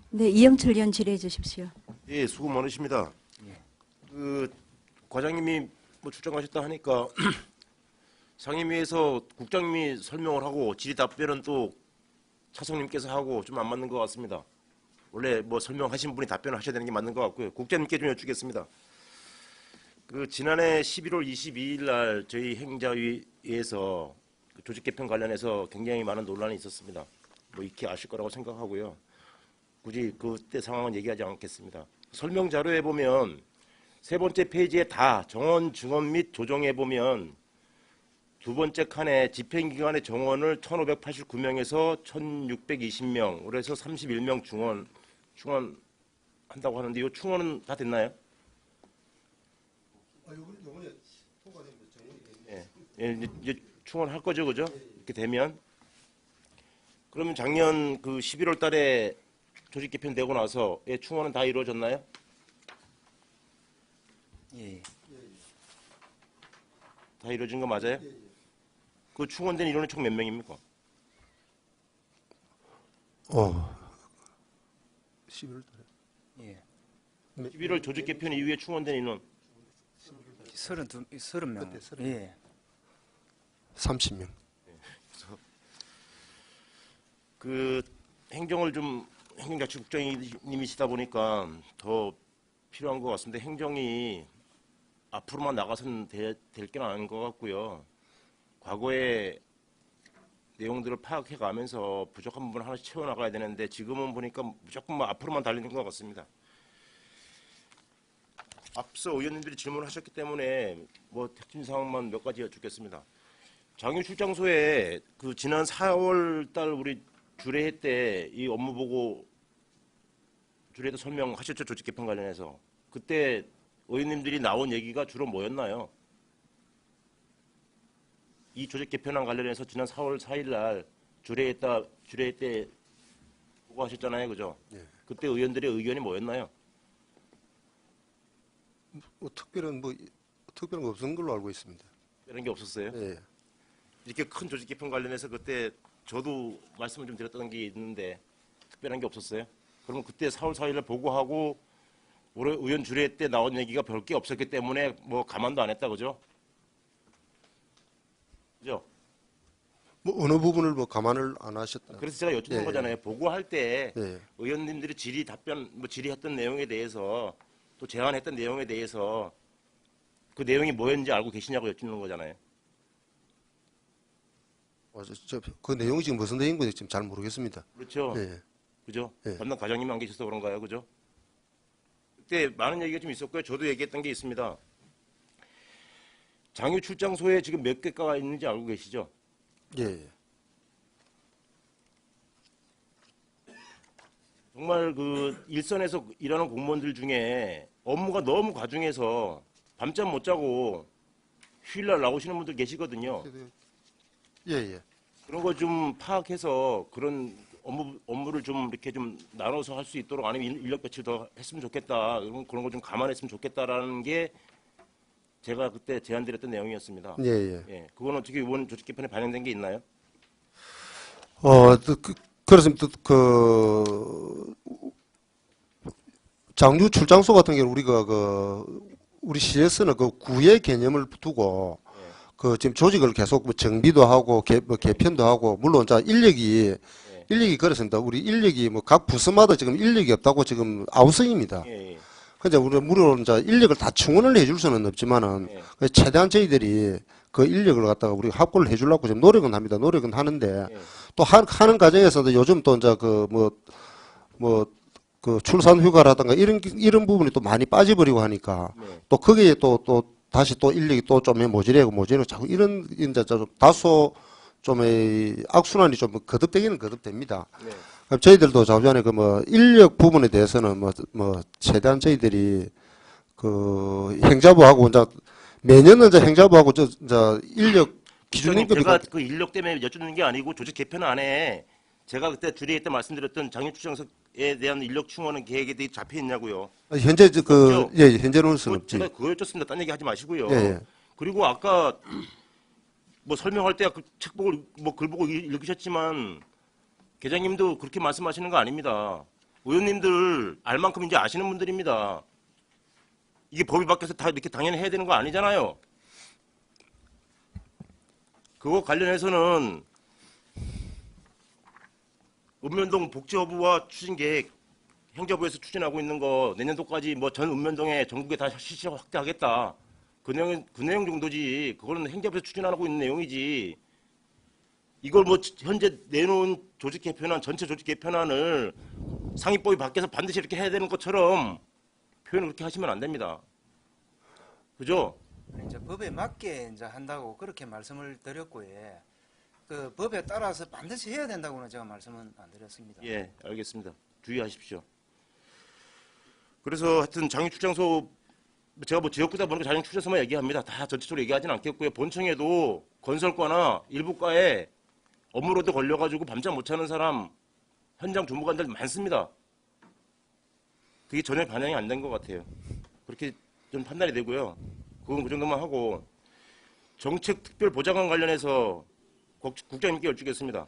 네, 이영철 의원 질의해 주십시오. 예, 수고 많으십니다. 그 과장님이 뭐 출장하셨다 하니까 상임위에서 국장님이 설명을 하고 질의 답변은 또 차성님께서 하고 좀 안 맞는 것 같습니다. 원래 뭐 설명하신 분이 답변을 하셔야 되는 게 맞는 것 같고요. 국장님께 좀 여쭙겠습니다. 그 지난해 11월 22일 날 저희 행자위에서 그 조직 개편 관련해서 굉장히 많은 논란이 있었습니다. 뭐 익히 아실 거라고 생각하고요. 굳이 그때 상황은 얘기하지 않겠습니다. 설명 자료에 보면 세 번째 페이지에 다 정원, 증원 및 조정해 보면 두 번째 칸에 집행기관의 정원을 1,589명에서 1,620명, 그래서 31명 충원한다고 하는데 이 충원은 다 됐나요? 예, 이제 충원할 거죠, 그죠? 이렇게 되면 그러면 작년 그 11월 달에 조직 개편되고 나서 충원은 다 이루어졌나요? 예. 다 이루어진 거 맞아요? 그 충원된 인원이 총 몇 명입니까? 11월 달에. 예. 11월 조직 개편 이후에 충원된 인원 30명. 그때 30명. 예. 30명. 그 행정을 좀 행정자치국장님이시다 보니까 더 필요한 것 같습니다. 행정이 앞으로만 나가서는 될 게 아닌 것 같고요. 과거의 내용들을 파악해 가면서 부족한 부분 하나씩 채워나가야 되는데 지금은 보니까 무조건 앞으로만 달리는 것 같습니다. 앞서 의원님들이 질문하셨기 때문에 뭐 핵심 사항만 몇 가지 여쭙겠습니다. 장유 출장소에 그 지난 4월 달 우리 주례회 때 이 업무 보고 주례회 때 설명하셨죠, 조직 개편 관련해서. 그때 의원님들이 나온 얘기가 주로 뭐였나요? 이 조직 개편안 관련해서 지난 4월 4일 날 주례회 때 보고하셨잖아요, 그죠? 예. 그때 의원들의 의견이 뭐였나요? 뭐 특별한 거 없은 걸로 알고 있습니다. 이런 게 없었어요? 예. 이렇게 큰 조직 개편 관련해서 그때 저도 말씀을 좀 드렸던 게 있는데 특별한 게 없었어요? 그러면 그때 4월 4일 날 보고하고 올해 의원 주례 때 나온 얘기가 별 게 없었기 때문에 뭐 가만도 안 했다, 그죠? 그죠? 뭐 어느 부분을 뭐 감안을 안 하셨다. 그래서 제가 여쭙는 예, 거잖아요. 보고할 때 예. 의원님들이 질의했던 내용에 대해서 또 제안했던 내용에 대해서 그 내용이 뭐였는지 알고 계시냐고 여쭙는 거잖아요. 그 내용이 지금 무슨 내용인 건지 지금 잘 모르겠습니다. 그렇죠? 예. 그죠? 예. 담당 과장님 안 계셔서 그런가요? 그죠? 그때 많은 얘기가 좀 있었고요. 저도 얘기했던 게 있습니다. 장유 출장소에 지금 몇 개가 있는지 알고 계시죠? 예. 정말 그 일선에서 일하는 공무원들 중에 업무가 너무 과중해서 밤잠 못 자고 휴일날 나오시는 분들 계시거든요. 예, 예. 그런 거 좀 파악해서 그런 업무를 좀 이렇게 좀 나눠서 할 수 있도록 아니면 인력 배치 더 했으면 좋겠다. 그런 거 좀 감안했으면 좋겠다라는 게 제가 그때 제안드렸던 내용이었습니다. 예, 예. 예, 그건 어떻게 이번 조직 개편에 반영된 게 있나요? 그렇습니다. 장유 출장소 같은 경우 우리가 우리 시에서는 그 구의 개념을 두고 지금 조직을 계속 뭐 정비도 하고 개편도 하고 물론 인력이 그렇습니다. 우리 인력이 뭐 각 부서마다 지금 인력이 없다고 지금 아우성입니다. 예, 근데 우리가 무료로 인력을 다 충원을 해줄 수는 없지만은 최대한 저희들이 그 인력을 갖다가 우리가 합고를 해주려고 지금 노력은 합니다. 노력은 하는데 또 하는 과정에서도 요즘 또 이제 그 출산 휴가라든가 이런 부분이 또 많이 빠져버리고 하니까 또 거기에 또 다시 또 인력이 또 좀 모자라고 자꾸 이런 이제 다소 좀 악순환이 좀 거듭되기는 거듭됩니다. 그럼 저희들도 자주전에 인력 부분에 대해서는 최대한 저희들이 그 행자부하고 이제 매년은 이제 행자부하고 이제 인력 기준임금이 제가 그 인력 때문에 여쭙는 게 아니고 조직 개편 안에 제가 그때 주례회 때 말씀드렸던 장유 출장소에 대한 인력 충원은 계획에 대해 잡혀 있냐고요. 현재 없죠? 현재로서는 없지. 제가 그거 여쭙습니다. 딴 얘기 하지 마시고요. 예, 예. 그리고 아까 뭐 설명할 때 그 책 보고 뭐 글 보고 읽으셨지만 계장님도 그렇게 말씀하시는 거 아닙니다. 의원님들 알 만큼 이제 아시는 분들입니다. 이게 법이 바뀌어서 다 이렇게 당연히 해야 되는 거 아니잖아요. 그거 관련해서는 읍면동 복지허브와 추진계획 행정부에서 추진하고 있는 거 내년도까지 뭐 전 읍면동에 전국에 다 실시 확대하겠다. 그 내용 정도지. 그거는 행정부에서 추진하고 있는 내용이지. 이걸 뭐 현재 내놓은 조직 개편안, 전체 조직 개편안을 상위법이 바뀌어서 반드시 이렇게 해야 되는 것처럼 표현을 그렇게 하시면 안 됩니다. 그죠? 이제 법에 맞게 이제 한다고 그렇게 말씀을 드렸고, 예. 그 법에 따라서 반드시 해야 된다고는 제가 말씀은 안 드렸습니다. 예, 알겠습니다. 주의하십시오. 그래서 하여튼 장유출장소 제가 뭐 지역구다 보니까 장유출장소만 얘기합니다. 다 전체적으로 얘기하지는 않겠고요. 본청에도 건설과나 일부과에 업무로도 걸려가지고 밤잠 못 자는 사람 현장 주무관들 많습니다. 그게 전혀 반영이 안 된 것 같아요. 그렇게 좀 판단이 되고요. 그건 그 정도만 하고 정책특별보좌관 관련해서 국장님께 여쭙겠습니다.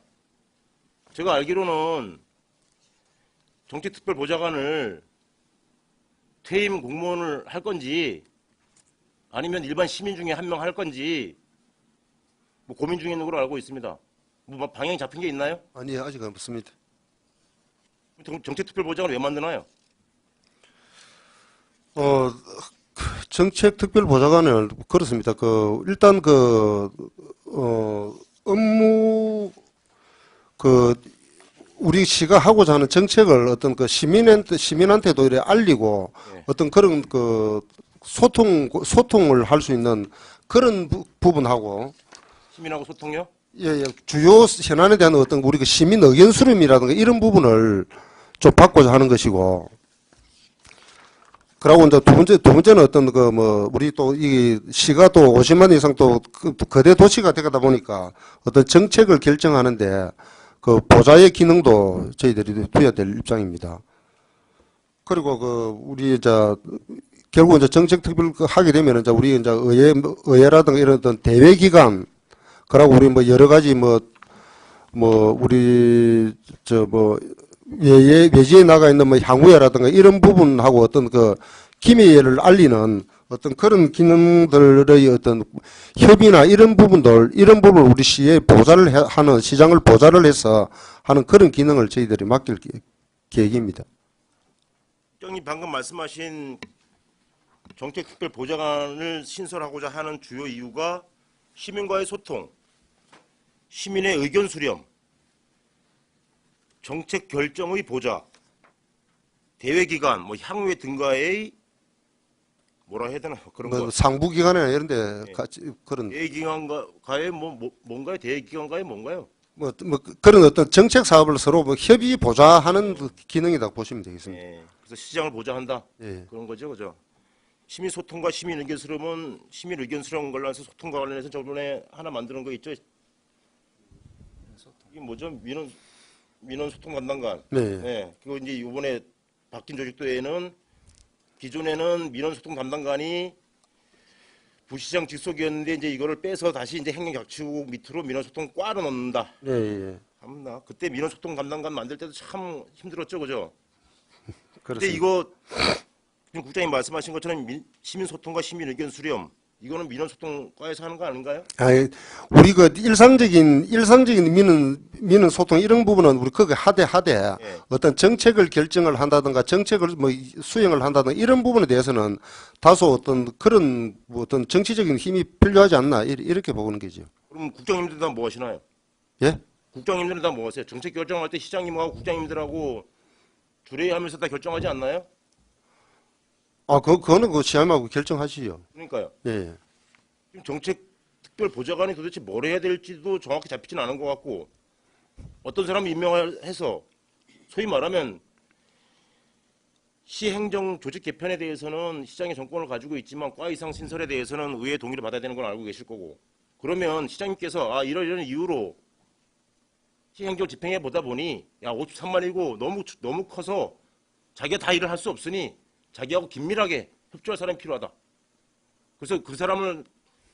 제가 알기로는 정책특별보좌관을 퇴임 공무원을 할 건지 아니면 일반 시민 중에 한 명 할 건지 뭐 고민 중에 있는 걸로 알고 있습니다. 뭐 방향이 잡힌 게 있나요? 아니 아직 없습니다. 정책특별보좌관을 왜 만드나요? 정책특별보좌관을 그렇습니다. 일단 업무 우리 시가 하고자 하는 정책을 어떤 시민한테도 이래 알리고 네. 어떤 그런 소통을 할 수 있는 그런 부분하고 시민하고 소통요? 예, 주요 현안에 대한 어떤 우리 시민 의견 수렴이라든가 이런 부분을 좀 받고자 하는 것이고, 그러고 이제 두 번째는 어떤 우리 또 이 시가 또 50만 이상 또 거대 도시가 되다 보니까 어떤 정책을 결정하는데 그 보좌의 기능도 저희들이 부여될 입장입니다. 그리고 우리 결국 이제 정책 특별 하게 되면 이제 우리 이제 의회라든가 이런 어떤 대외 기관, 그러고 우리 뭐 여러 가지 우리 외지에 나가 있는 뭐 향후회라든가 이런 부분하고 어떤 기밀을 알리는 어떤 그런 기능들의 어떤 협의나 이런 부분을 우리 시에 하는 시장을 보좌를 해서 하는 그런 기능을 저희들이 맡길 계획입니다. 형님 방금 말씀하신 정책특별보좌관을 신설하고자 하는 주요 이유가 시민과의 소통, 시민의 의견 수렴, 정책 결정의 보좌, 대외기관, 뭐 향후회 등과의 뭐라 해야 되나 그런 거. 상부기관이나 이런 데 네. 같이 그런 대외기관과의 뭔가요? 대외기관과의 뭔가요? 그런 어떤 정책 사업을 서로 협의 보좌하는 기능이라고 보시면 되겠습니다. 예. 그래서 시장을 보좌한다. 예. 그런 거죠, 그죠? 시민 소통과 시민 의견 수렴은 시민 의견 수렴 관련해서 소통과 관련해서 저번에 하나 만드는 거 있죠? 이게 뭐죠? 민원 소통 담당관. 네. 네. 그거 이제 이번에 바뀐 조직도에는 기존에는 민원 소통 담당관이 부시장 직속이었는데 이제 이거를 빼서 다시 이제 행정작치국 밑으로 민원 소통 과를 넣는다. 예, 예. 참나. 그때 민원 소통 담당관 만들 때도 참 힘들었죠, 그죠? 근데 그렇습니다. 이거 지금 국장님 말씀하신 것처럼 시민 소통과 시민 의견 수렴 이거는 민원 소통과에서 하는 거 아닌가요? 우리 일상적인 민원 소통 이런 부분은 우리 그게 하되 예. 어떤 정책을 결정을 한다든가 정책을 수행을 한다든가 이런 부분에 대해서는 다소 어떤 그런 어떤 정치적인 힘이 필요하지 않나 이렇게 보는 거죠. 그럼 국장님들 다 뭐 하시나요? 예? 국장님들은 다 뭐 하세요? 정책 결정할 때 시장님하고 국장님들하고 주례하면서 다 결정하지 않나요? 그거는 시장님하고 결정하시죠. 그러니까요. 예. 지금 정책 특별 보좌관이 도대체 뭘 해야 될지도 정확히 잡히지는 않은 것 같고 어떤 사람을 임명해서 소위 말하면 시행정 조직 개편에 대해서는 시장의 정권을 가지고 있지만 과 이상 신설에 대해서는 의회 동의를 받아야 되는 건 알고 계실 거고 그러면 시장님께서 이런 이유로 시행정을 집행해 보다 보니 53만이고 너무 커서 자기가 다 일을 할 수 없으니 자기하고 긴밀하게 협조할 사람이 필요하다. 그래서 그 사람을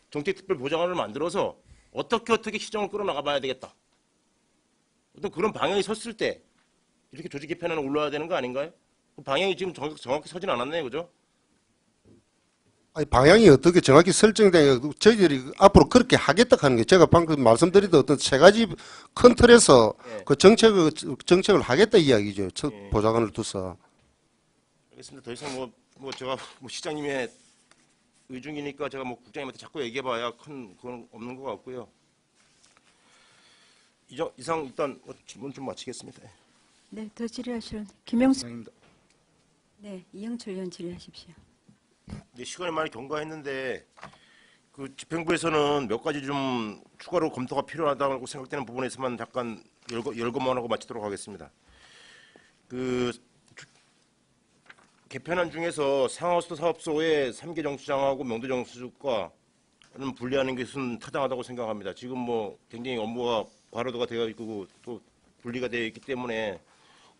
정책특별보좌관을 만들어서 어떻게 시정을 끌어나가 봐야 되겠다. 어떤 그런 방향이 섰을 때 이렇게 조직 개편안은 올라와야 되는 거 아닌가요? 그 방향이 지금 정확히 서진 않았네요, 그죠? 아니, 방향이 어떻게 정확히 설정되냐, 저희들이 앞으로 그렇게 하겠다 하는 게 제가 방금 말씀드렸던 어떤 세 가지 큰 틀에서 예. 그 정책을 하겠다 이야기죠. 예. 보좌관을 둬서. 알겠습니다. 더 이상 뭐 제가 뭐 시장님의 의중이니까 제가 뭐 국장님한테 자꾸 얘기해봐야 큰 그건 없는 것 같고요. 이상 일단 질문 좀 마치겠습니다. 네, 더 질의하실 김영수. 이상입니다. 네, 이영철 의원 질의하십시오. 네, 시간이 많이 경과했는데 그 집행부에서는 몇 가지 좀 추가로 검토가 필요하다고 생각되는 부분에서만 잠깐 열거만하고 마치도록 하겠습니다. 그 개편안 중에서 상하수도 사업소의 3개 정수장하고 명도 정수과는 분리하는 것은 타당하다고 생각합니다. 지금 뭐 굉장히 업무가 과로도가 되어 있고 또 분리가 되어 있기 때문에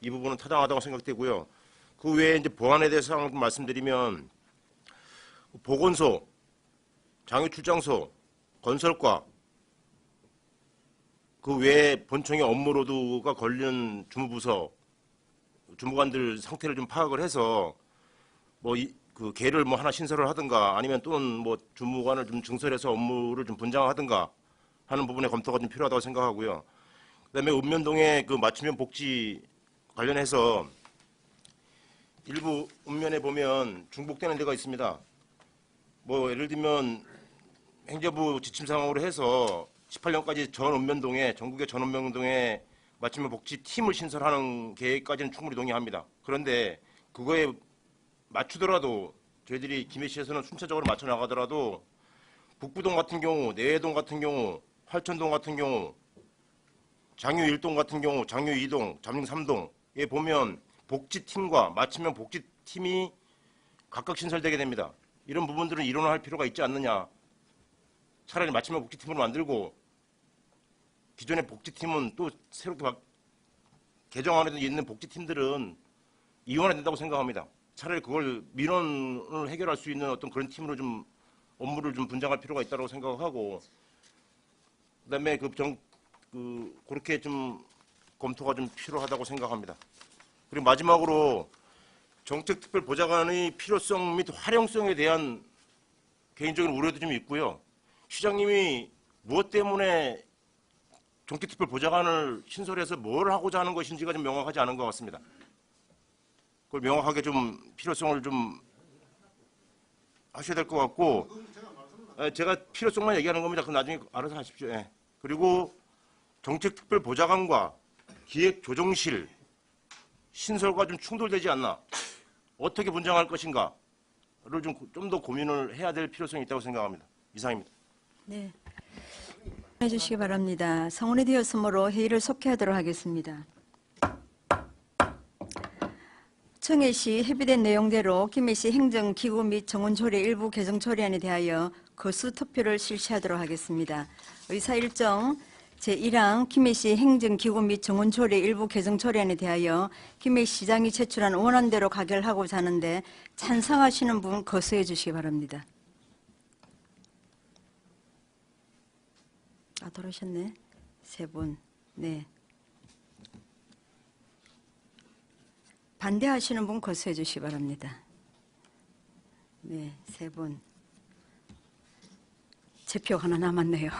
이 부분은 타당하다고 생각되고요. 그 외에 이제 보안에 대해서 말씀드리면 보건소, 장유출장소, 건설과 그 외에 본청의 업무로드가 걸리는 주무관들 상태를 좀 파악을 해서 그 개를 뭐 하나 신설을 하든가 아니면 또는 뭐 주무관을 좀 증설해서 업무를 좀 분장하든가 하는 부분에 검토가 좀 필요하다고 생각하고요. 그다음에 읍면동의 그 맞춤형 복지 관련해서 일부 읍면에 보면 중복되는 데가 있습니다. 뭐 예를 들면 행정부 지침상으로 해서 18년까지 전 읍면동에 전국의 전 읍면동에 맞춤형 복지팀을 신설하는 계획까지는 충분히 동의합니다. 그런데 그거에 맞추더라도 저희들이 김해시에서는 순차적으로 맞춰 나가더라도 북부동 같은 경우, 내해동 같은 경우, 활천동 같은 경우, 장유 1동 같은 경우, 장유 2동, 장유 3동에 보면 복지팀과 맞춤형 복지팀이 각각 신설되게 됩니다. 이런 부분들은 일원화할 필요가 있지 않느냐. 차라리 맞춤형 복지팀으로 만들고 기존의 복지팀은 또 새롭게 개정안에 있는 복지팀들은 이원화 된다고 생각합니다. 차라리 그걸 민원을 해결할 수 있는 어떤 그런 팀으로 좀 업무를 좀 분장할 필요가 있다고 생각하고 그다음에 그렇게 좀 검토가 좀 필요하다고 생각합니다. 그리고 마지막으로 정책특별보좌관의 필요성 및 활용성에 대한 개인적인 우려도 좀 있고요. 시장님이 무엇 때문에 정책특별보좌관을 신설해서 뭘 하고자 하는 것인지가 좀 명확하지 않은 것 같습니다. 그걸 명확하게 좀 필요성을 좀 하셔야 될 것 같고 제가 필요성만 얘기하는 겁니다. 그럼 나중에 알아서 하십시오. 예. 그리고 정책특별보좌관과 기획조정실 신설과 좀 충돌되지 않나 어떻게 분장할 것인가를 좀 더 고민을 해야 될 필요성이 있다고 생각합니다. 이상입니다. 네, 해주시기 바랍니다. 성원이 되었으므로 회의를 속회하도록 하겠습니다. 청해시 협의된 내용대로 김해시 행정기구 및 정원조례 일부 개정 조례안에 대하여 거수 투표를 실시하도록 하겠습니다. 의사일정 제1항 김해시 행정기구 및 정원조례 일부 개정 조례안에 대하여 김해시장이 제출한 원안대로 가결하고자 하는데 찬성하시는 분 거수해 주시기 바랍니다. 돌아오셨네. 세 분. 네. 반대하시는 분 거수해 주시기 바랍니다. 네, 세 분. 제 표 하나 남았네요.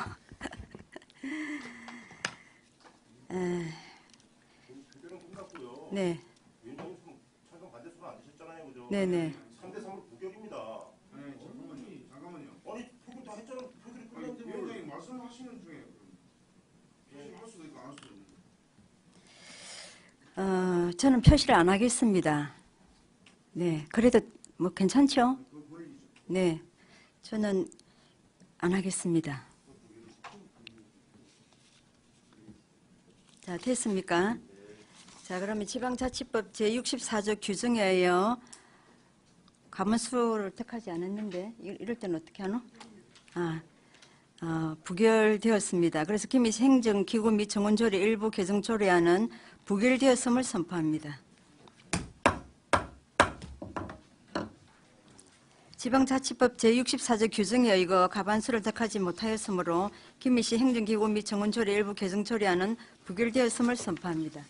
네. 찬성 반대수는 안 되셨잖아요, 그죠? 네네. 3대 3으로 부결입니다. 잠깐만요. 아니 표결 다 했잖아요. 표결이 끝났는데 왜? 위원장님 말씀하시는 중에 할 수도 있고 안 할 수도 있는데. 저는 표시를 안 하겠습니다. 네, 그래도 뭐 괜찮죠? 네, 저는 안 하겠습니다. 자, 됐습니까? 자, 그러면 지방자치법 제64조 규정에 의하여 가문수를 택하지 않았는데 이럴 때는 어떻게 하노? 부결되었습니다. 그래서 김해시 행정기구 및 정원조례 일부 개정조례안은 부결되었음을 선포합니다. 지방자치법 제64조 규정에 의거 과반수를 택하지 못하였으므로 김해시 행정기구 및 정원조례 일부 개정조례안은 부결되었음을 선포합니다.